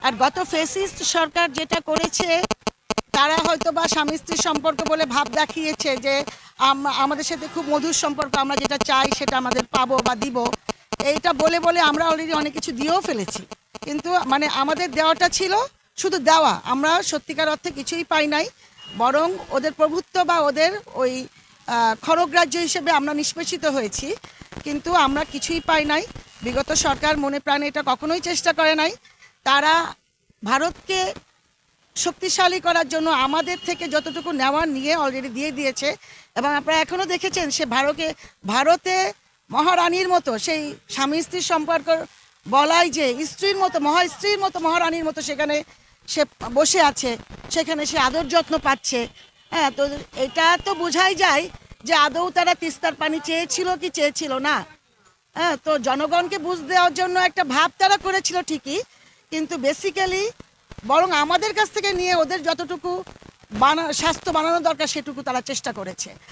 আর গত ফ্যাসিস্ট সরকার যেটা করেছে, তারা হয়তো বা স্বামী স্ত্রীর সম্পর্ক বলে ভাব দেখিয়েছে যে আমাদের সাথে খুব মধুর সম্পর্ক, আমরা যেটা চাই সেটা আমাদের পাবো বা দিব, এইটা বলে বলে আমরা অলরেডি অনেক কিছু দিয়েও ফেলেছি। কিন্তু মানে আমাদের দেওয়াটা ছিল শুধু দেওয়া, আমরা সত্যিকার অর্থে কিছুই পাই নাই। বরং ওদের প্রভুত্ব বা ওদের ওই খড়গ্রাহ্য হিসেবে আমরা নিষ্পেষিত হয়েছি, কিন্তু আমরা কিছুই পাই নাই। বিগত সরকার মনে প্রাণে এটা কখনোই চেষ্টা করে নাই। তারা ভারতকে শক্তিশালী করার জন্য আমাদের থেকে যতটুকু নেওয়ার নিয়ে অলরেডি দিয়ে দিয়েছে। এবং আপনারা এখনও দেখেছেন সে ভারতে মহারানীর মতো, সেই স্বামী স্ত্রীর সম্পর্ক বলাই যে স্ত্রীর মতো, মহাস্ত্রীর মতো, মহারানীর মতো সেখানে সে বসে আছে, সেখানে সে আদর যত্ন পাচ্ছে। হ্যাঁ, তো এটা তো বোঝাই যায় যে আদৌ তারা তিস্তার পানি চেয়েছিল কি চেয়েছিল না। হ্যাঁ, তো জনগণকে বুঝ দেওয়ার জন্য একটা ভাব তারা করেছিল ঠিকই, কিন্তু বেসিক্যালি বরং আমাদের কাছ থেকে নিয়ে ওদের যতটুকু স্বাস্থ্য বানানো দরকার সেটুকু তারা চেষ্টা করেছে।